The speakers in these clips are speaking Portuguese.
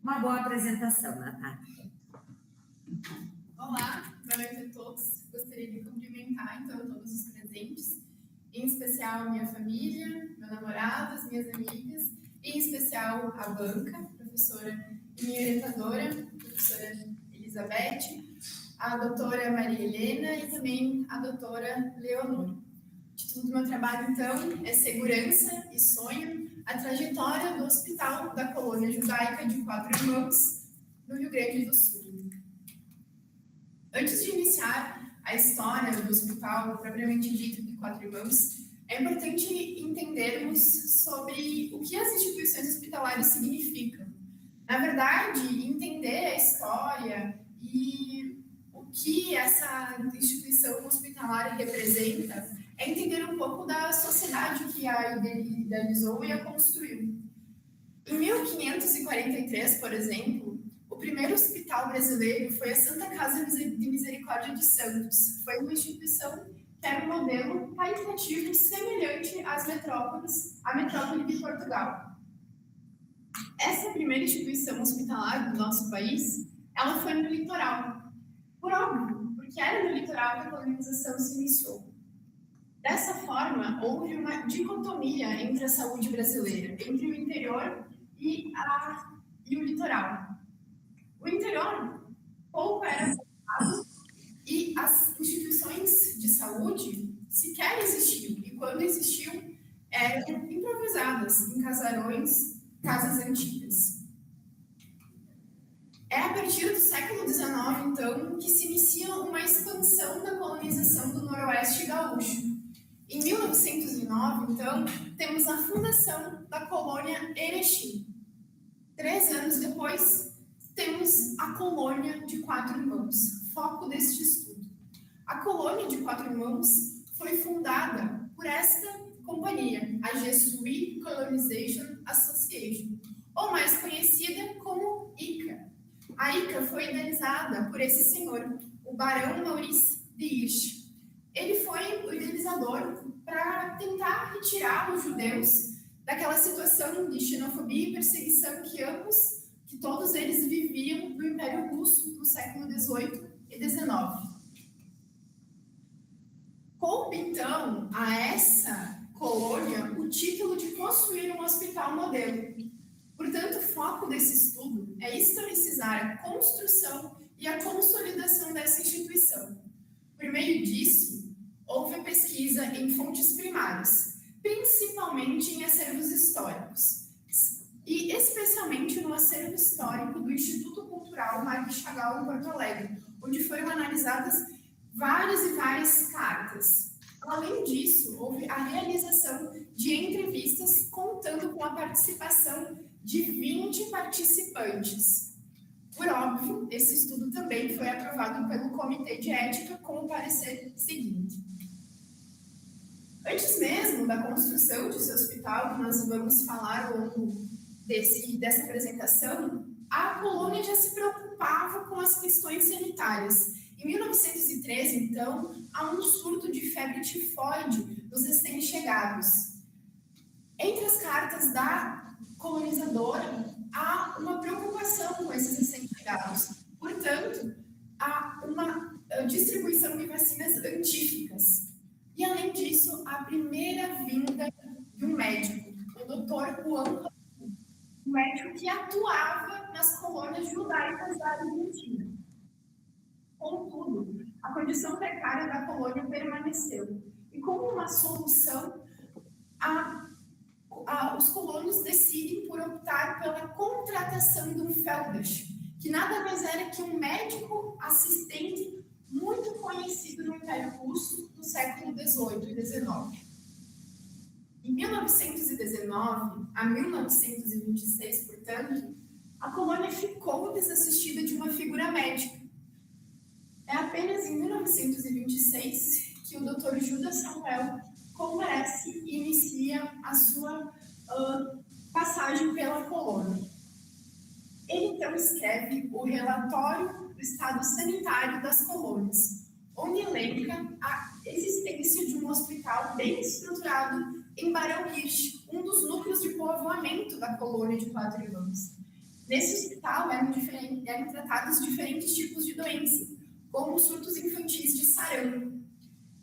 uma boa apresentação, Natália. Olá, boa noite a todos. Gostaria de cumprimentar, então, todos os presentes, em especial minha família, meu namorado, as minhas amigas, e em especial a banca, professora e minha orientadora, professora Elizabeth, a doutora Maria Helena e também a doutora Leonor. O título do meu trabalho, então, é Segurança e Sonho, a trajetória do Hospital da Colônia Judaica de Quatro Irmãos, no Rio Grande do Sul. Antes de iniciar a história do hospital, propriamente dito, de Quatro Irmãos, é importante entendermos sobre o que as instituições hospitalares significam. Na verdade, entender a história e o que essa instituição hospitalar representa é entender um pouco da sociedade que a idealizou e a construiu. Em 1543, por exemplo, o primeiro hospital brasileiro foi a Santa Casa de Misericórdia de Santos. Foi uma instituição que era um modelo caritativo semelhante às metrópoles, à metrópole de Portugal. Essa primeira instituição hospitalar do nosso país, ela foi no litoral. Por óbvio, porque era no litoral que a colonização se iniciou. Dessa forma, houve uma dicotomia entre a saúde brasileira, entre o interior e o litoral. O interior pouco era visitado e as instituições de saúde sequer existiam. E quando existiam, eram improvisadas em casarões, casas antigas. É a partir do século XIX, então, que se inicia uma expansão da colonização do Noroeste gaúcho. Em 1909, então, temos a fundação da colônia Erechim. 3 anos depois, temos a colônia de Quatro Irmãos, foco deste estudo. A colônia de Quatro Irmãos foi fundada por esta companhia, a Jesuit Colonization Association, ou mais conhecida como ICA. A ICA foi idealizada por esse senhor, o Barão Maurice de Hirsch. Ele foi o idealizador para tentar retirar os judeus daquela situação de xenofobia e perseguição que todos eles viviam no Império Russo no século XVIII e XIX. Coube, então, a essa colônia o título de construir um hospital modelo. Portanto, o foco desse estudo é historicizar a construção e a consolidação dessa instituição. Por meio disso, houve pesquisa em fontes primárias, principalmente em acervos históricos, e especialmente no acervo histórico do Instituto Cultural Marquês de Chagall, em Porto Alegre, onde foram analisadas várias e várias cartas. Além disso, houve a realização de entrevistas contando com a participação de 20 participantes. Por óbvio, esse estudo também foi aprovado pelo Comitê de Ética com o parecer seguinte. Antes mesmo da construção desse hospital, que nós vamos falar ao longo dessa apresentação, a colônia já se preocupava com as questões sanitárias. Em 1913, então, há um surto de febre tifoide nos recém-chegados. Entre as cartas da colonizadora, há uma preocupação com esses recém-chegados. Portanto, há uma distribuição de vacinas antíficas. E, além disso, a primeira vinda de um médico, o Dr. Juan, um médico que atuava nas colônias judaicas da Argentina. Contudo, a condição precária da colônia permaneceu. E, como uma solução, os colonos decidem por optar pela contratação de um Feldash, que nada mais era que um médico assistente muito conhecido no Império Russo no século XVIII e XIX. Em 1919 a 1926, portanto, a colônia ficou desassistida de uma figura médica. É apenas em 1926 que o Dr. Judas Samuel comparece e inicia a sua passagem pela colônia. Ele, então, escreve o relatório do estado sanitário das colônias, onde elenca a existência de um hospital bem estruturado em Barão Hirsch, um dos núcleos de povoamento da colônia de Quatro Irmãos. Nesse hospital eram tratados diferentes tipos de doença, como surtos infantis de sarampo.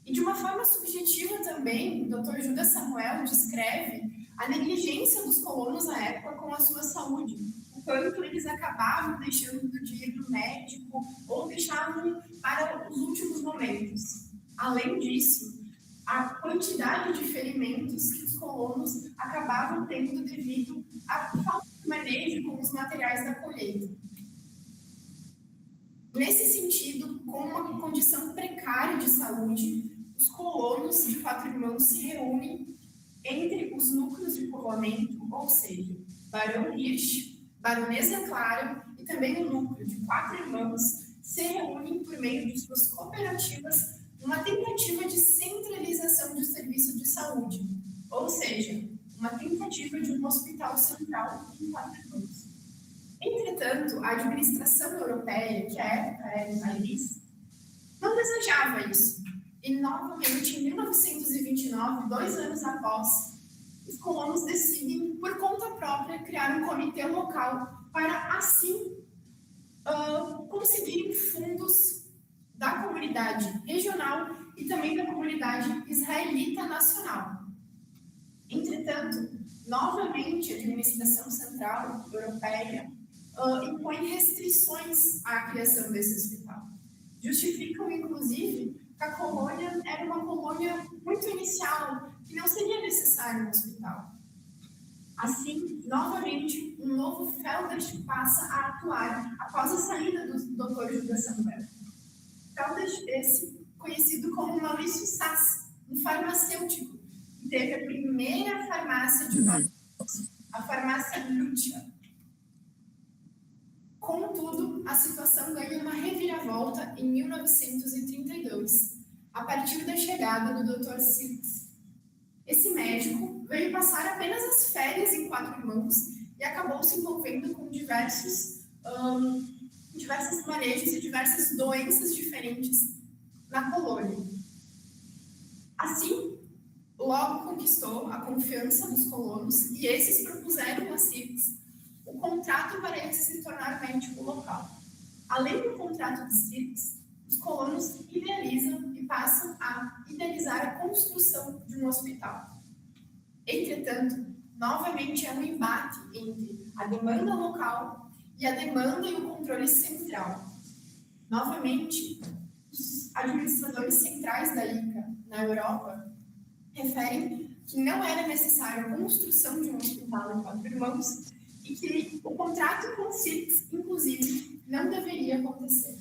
E de uma forma subjetiva também, o Dr. Judas Samuel descreve a negligência dos colonos à época com a sua saúde, o quanto eles acabavam deixando de ir no médico ou deixavam para os últimos momentos. Além disso, a quantidade de ferimentos que os colonos acabavam tendo devido à falta de manejo com os materiais da colheita. Nesse sentido, com uma condição precária de saúde, os colonos de Quatro Irmãos se reúnem entre os núcleos de povoamento, ou seja, Barão Hirsch, Baronesa Clara e também o núcleo de Quatro Irmãos se reúnem por meio de suas cooperativas numa tentativa de centralização do serviço de saúde, ou seja, uma tentativa de um hospital central em Quatro Irmãos. Entretanto, a administração europeia, que à época era em Paris, não desejava isso. E, novamente, em 1929, 2 anos após, os colonos decidem, por conta própria, criar um comitê local para, assim, conseguirem fundos da comunidade regional e também da comunidade israelita nacional. Entretanto, novamente, a administração central europeia impõe restrições à criação desse hospital. Justificam, inclusive, que a colônia era uma colônia muito inicial, que não seria necessário um hospital. Assim, novamente, um novo Feldert passa a atuar após a saída do Dr. Judas Samuel. Feldert, esse conhecido como Maurício Sass, um farmacêutico, que teve a primeira farmácia de a farmácia Lucia. Contudo, a situação ganha uma reviravolta em 1932, a partir da chegada do Dr. Sirks. Esse médico veio passar apenas as férias em Quatro Irmãos e acabou se envolvendo com diversos manejos e diversas doenças diferentes na colônia. Assim, logo conquistou a confiança dos colonos e esses propuseram a Sirks o contrato para ele se tornar médico local. Além do contrato de Sirks, os colonos idealizam e passam a idealizar a construção de um hospital. Entretanto, novamente é um embate entre a demanda local e a demanda e o controle central. Novamente, os administradores centrais da ICA na Europa referem que não era necessária a construção de um hospital em Quatro Irmãos e que o contrato com o Sirks, inclusive, não deveria acontecer.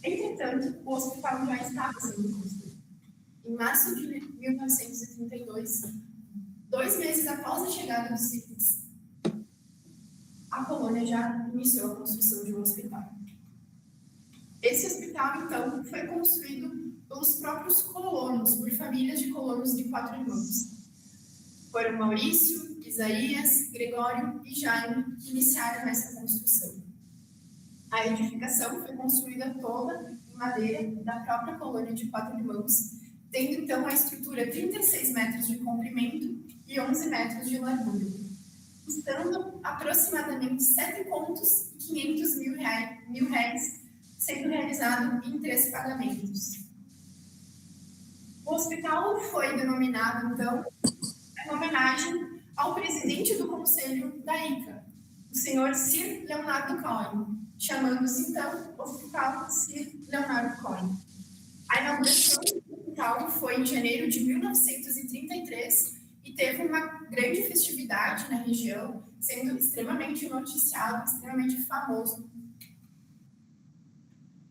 Entretanto, o hospital já estava sendo construído. Em março de 1932, 2 meses após a chegada do Sirks, a colônia já iniciou a construção de um hospital. Esse hospital, então, foi construído pelos próprios colonos, por famílias de colonos de Quatro Irmãos. Foram Maurício, Isaías, Gregório e Jaime que iniciaram essa construção. A edificação foi construída toda em madeira da própria colônia de Quatro Irmãos, tendo então a estrutura 36 metros de comprimento e 11 metros de largura, custando aproximadamente 7 contos e 500 mil réis, sendo realizado em 3 pagamentos. O hospital foi denominado, então, em homenagem ao presidente do Conselho da ICA, o senhor Sir Leonardo Cohen, chamando-se, então, Hospital Sir Leonardo Cohen. A inauguração do hospital foi em janeiro de 1933 e teve uma grande festividade na região, sendo extremamente noticiado, extremamente famoso.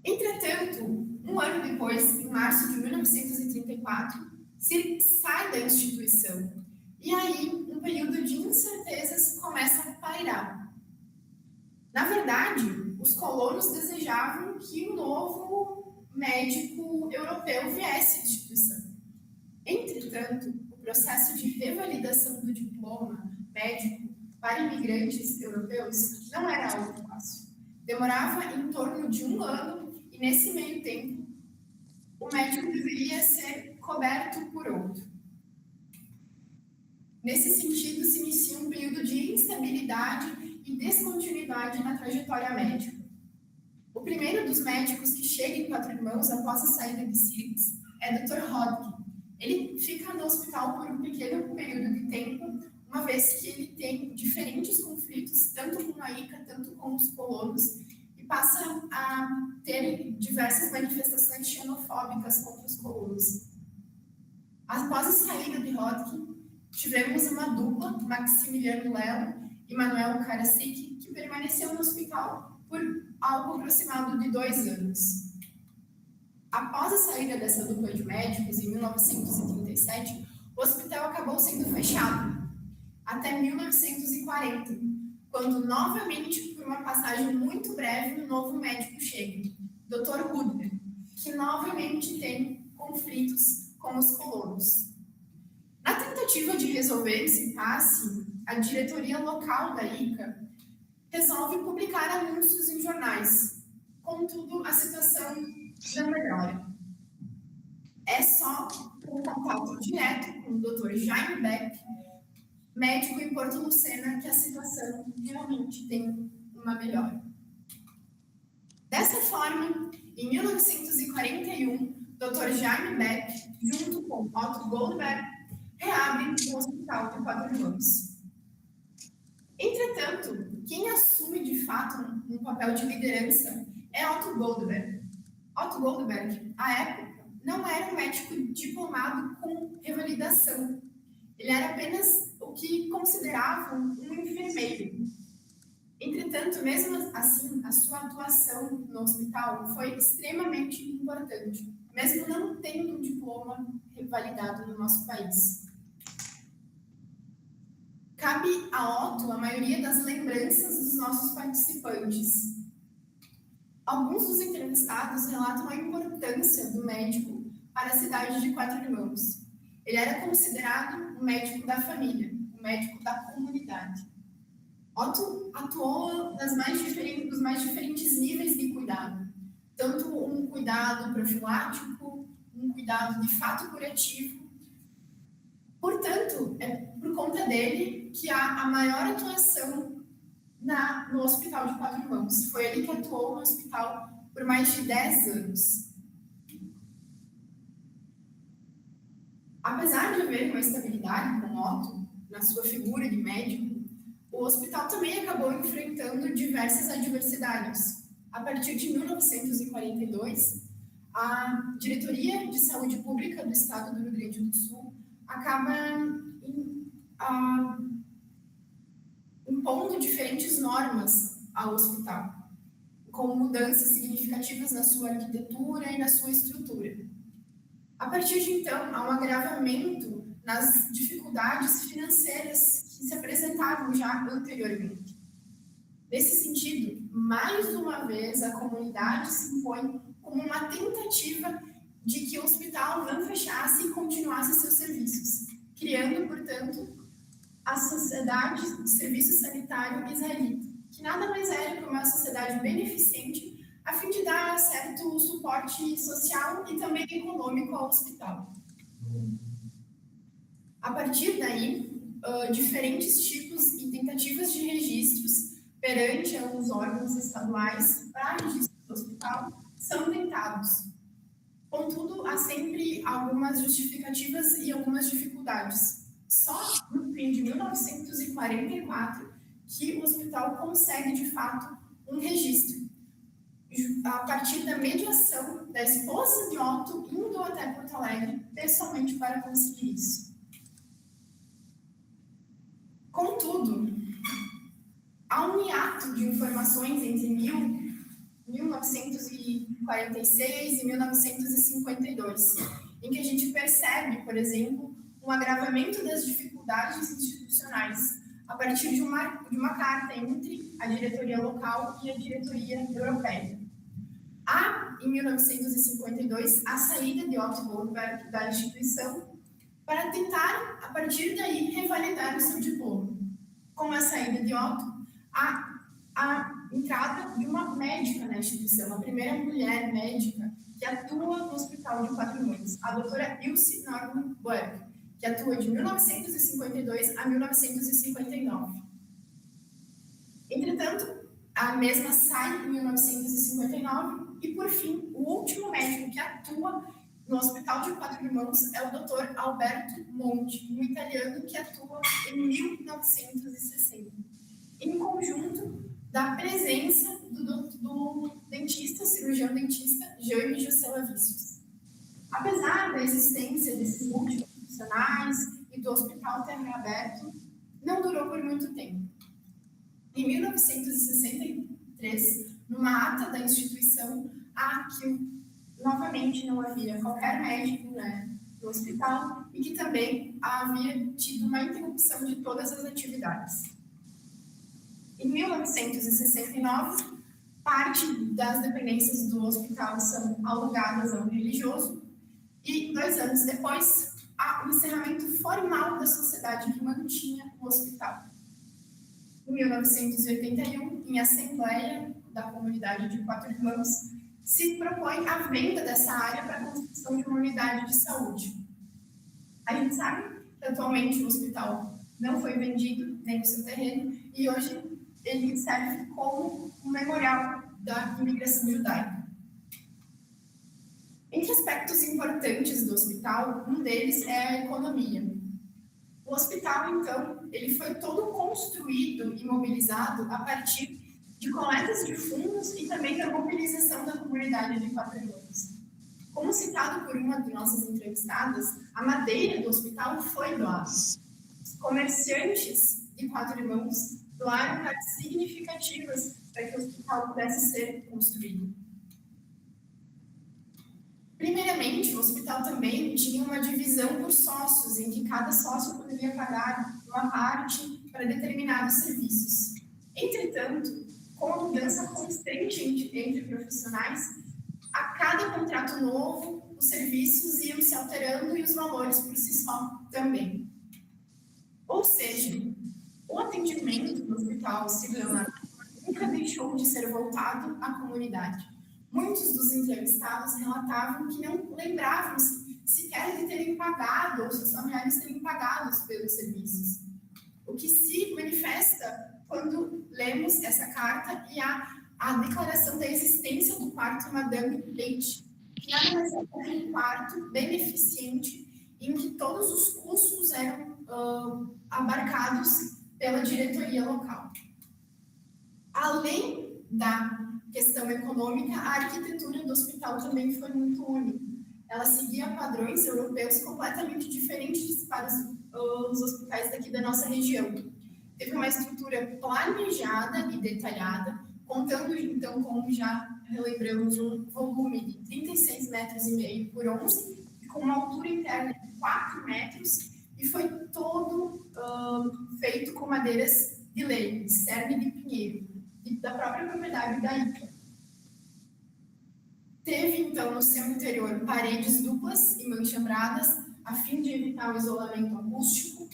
Entretanto, um ano depois, em março de 1934, Sirks sai da instituição. E aí, um período de incertezas começa a pairar. Na verdade, os colonos desejavam que um novo médico europeu viesse à instituição. Entretanto, o processo de revalidação do diploma médico para imigrantes europeus não era algo fácil. Demorava em torno de 1 ano e, nesse meio tempo, o médico deveria ser coberto por outro. Nesse sentido, se inicia um período de instabilidade e descontinuidade na trajetória médica. O primeiro dos médicos que chega em Quatro Irmãos após a saída de Sirix é Dr. Hodgkin. Ele fica no hospital por um pequeno período de tempo, uma vez que ele tem diferentes conflitos, tanto com a ICA, tanto com os colonos, e passa a ter diversas manifestações xenofóbicas contra os colonos. Após a saída de Hodgkin, tivemos uma dupla, Maximiliano Lelo e Manuel Karasik, que permaneceu no hospital por algo aproximado de 2 anos. Após a saída dessa dupla de médicos, em 1937, o hospital acabou sendo fechado, até 1940, quando novamente, por uma passagem muito breve, um novo médico chega, Dr. Rudner, que novamente tem conflitos com os colonos. Na tentativa de resolver esse impasse, a diretoria local da ICA resolve publicar anúncios em jornais. Contudo, a situação não melhora. É só um contato direto com o Dr. Jaime Beck, médico em Porto Lucena, que a situação realmente tem uma melhora. Dessa forma, em 1941, Dr. Jaime Beck, junto com Otto Goldberg, reabre o Hospital de Quatro Irmãos. Entretanto, quem assume de fato um papel de liderança é Otto Goldberg. Otto Goldberg, à época, não era um médico diplomado com revalidação. Ele era apenas o que consideravam um enfermeiro. Entretanto, mesmo assim, a sua atuação no hospital foi extremamente importante, mesmo não tendo um diploma revalidado no nosso país. Cabe a Otto a maioria das lembranças dos nossos participantes. Alguns dos entrevistados relatam a importância do médico para a cidade de Quatro Irmãos. Ele era considerado um médico da família, um médico da comunidade. Otto atuou nos mais diferentes níveis de cuidado, tanto um cuidado profilático, um cuidado de fato curativo. Portanto, é por conta dele que há a maior atuação no Hospital de Quatro Irmãos. Foi ele que atuou no hospital por mais de 10 anos. Apesar de haver uma estabilidade com Otto na sua figura de médico, o hospital também acabou enfrentando diversas adversidades. A partir de 1942, a Diretoria de Saúde Pública do Estado do Rio Grande do Sul acaba impondo diferentes normas ao hospital, com mudanças significativas na sua arquitetura e na sua estrutura. A partir de então, há um agravamento nas dificuldades financeiras que se apresentavam já anteriormente. Nesse sentido, mais uma vez, a comunidade se impõe como uma tentativa de que o hospital não fechasse e continuasse seus serviços, criando, portanto, a Sociedade de Serviço Sanitário Israelita, que nada mais era que uma sociedade beneficente a fim de dar certo suporte social e também econômico ao hospital. A partir daí, diferentes tipos e tentativas de registros perante os órgãos estaduais para registro do hospital são tentados. Contudo, há sempre algumas justificativas e algumas dificuldades. Só no fim de 1944 que o hospital consegue, de fato, um registro. A partir da mediação da esposa de Otto, indo até Porto Alegre, pessoalmente para conseguir isso. Contudo, há um hiato de informações entre 1946 e 1952, em que a gente percebe, por exemplo, um agravamento das dificuldades institucionais a partir de uma carta entre a diretoria local e a diretoria europeia. Há, em 1952, a saída de Otto Goldberg da instituição para tentar, a partir daí, revalidar o seu diploma. Com a saída de Otto, a entrada de uma médica na instituição, a primeira mulher médica que atua no Hospital de Quatro Irmãos, a doutora Ilse Norman Berg, que atua de 1952 a 1959. Entretanto, a mesma sai em 1959 e, por fim, o último médico que atua no Hospital de Quatro Irmãos é o Dr. Alberto Monti, um italiano que atua em 1960, em conjunto da presença do dentista, cirurgião dentista, Jaime José Lavicius. Apesar da existência desses múltiplos profissionais e do Hospital Aberto, não durou por muito tempo. Em 1963, numa ata da instituição, há que novamente não havia qualquer médico, no hospital e que também havia tido uma interrupção de todas as atividades. Em 1969, parte das dependências do hospital são alugadas a um religioso e 2 anos depois, há o encerramento formal da sociedade que mantinha o hospital. Em 1981, em assembleia da comunidade de Quatro Irmãos, se propõe a venda dessa área para a construção de uma unidade de saúde. A gente sabe que atualmente o hospital não foi vendido, nem o seu terreno, e hoje ele serve como um memorial da imigração judaica. Entre aspectos importantes do hospital, um deles é a economia. O hospital, então, ele foi todo construído e mobilizado a partir de coletas de fundos e também da mobilização da comunidade de Quatro Irmãos. Como citado por uma de nossas entrevistadas, a madeira do hospital foi doada. Os comerciantes de Quatro Irmãos doaram partes significativas para que o hospital pudesse ser construído. Primeiramente, o hospital também tinha uma divisão por sócios, em que cada sócio poderia pagar uma parte para determinados serviços. Entretanto, com a mudança constante entre profissionais, a cada contrato novo, os serviços iam se alterando e os valores por si só também. Ou seja, o atendimento no hospital Sírio-Libanês nunca deixou de ser voltado à comunidade. Muitos dos entrevistados relatavam que não lembravam sequer de terem pagado ou seus familiares terem pagado pelos serviços. O que se manifesta quando lemos essa carta e a declaração da existência do quarto Madame Leite, que nada mais é um quarto beneficente em que todos os custos eram abarcados pela diretoria local. Além da questão econômica, a arquitetura do hospital também foi muito única. Ela seguia padrões europeus completamente diferentes para os hospitais daqui da nossa região. Teve uma estrutura planejada e detalhada, contando então, como já relembramos, um volume de 36 metros e meio por 11, e com uma altura interna de 4 metros, e foi todo feito com madeiras de lei, de cerne de pinheiro, da própria propriedade da IPA. Teve, então, no seu interior paredes duplas e manchambradas, a fim de evitar o isolamento acústico,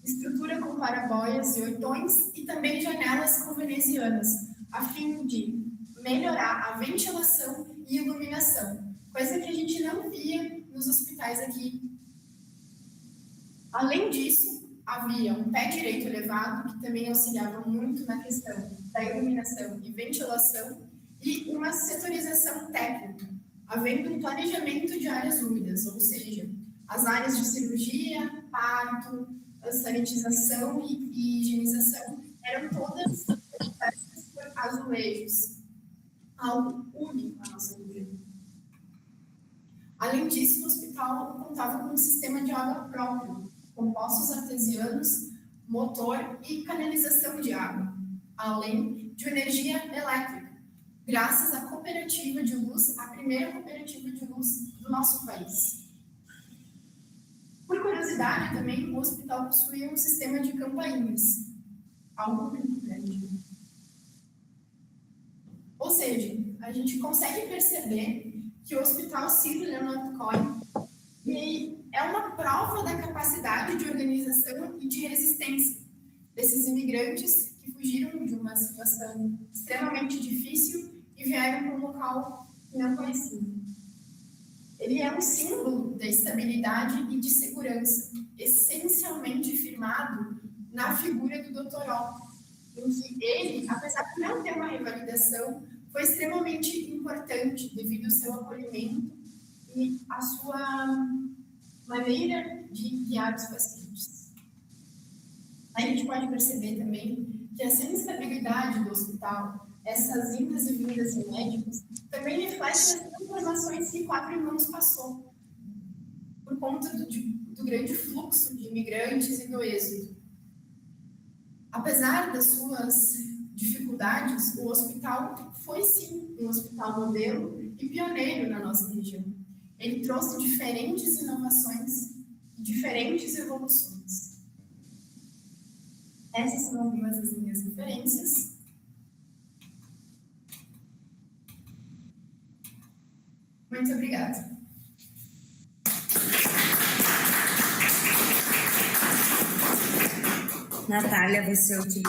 estrutura com claraboias e oitões e também janelas com venezianas, a fim de melhorar a ventilação e iluminação, coisa que a gente não via nos hospitais aqui. Além disso, havia um pé direito elevado, que também auxiliava muito na questão da iluminação e ventilação, e uma setorização técnica, havendo um planejamento de áreas úmidas, ou seja, as áreas de cirurgia, parto, sanitização e higienização eram todas feitas por azulejos, algo único na nossa região. Além disso, o hospital contava com um sistema de água próprio, com poços artesianos, motor e canalização de água, além de energia elétrica, graças à cooperativa de luz, a primeira cooperativa de luz do nosso país. Por curiosidade, também, o hospital possuía um sistema de campainhas, algo muito grande. Ou seja, a gente consegue perceber que o Hospital Sírio-Leonard Cohen é uma prova da capacidade de organização e de resistência desses imigrantes que fugiram de uma situação extremamente difícil e vieram para um local que não conheciam. Ele é um símbolo da estabilidade e de segurança, essencialmente firmado na figura do Dr. Otto, em que ele, apesar de não ter uma revalidação, foi extremamente importante devido ao seu acolhimento e à sua maneira de guiar os pacientes. Aí a gente pode perceber também que essa instabilidade do hospital, essas indas e vindas de médicos, também refletem as transformações que Quatro Irmãos passou, por conta do grande fluxo de imigrantes e do êxodo. Apesar das suas dificuldades, o hospital foi sim um hospital modelo e pioneiro na nossa região. Ele trouxe diferentes inovações e diferentes evoluções. Essas são algumas das minhas referências. Muito obrigada. Natália, você utiliza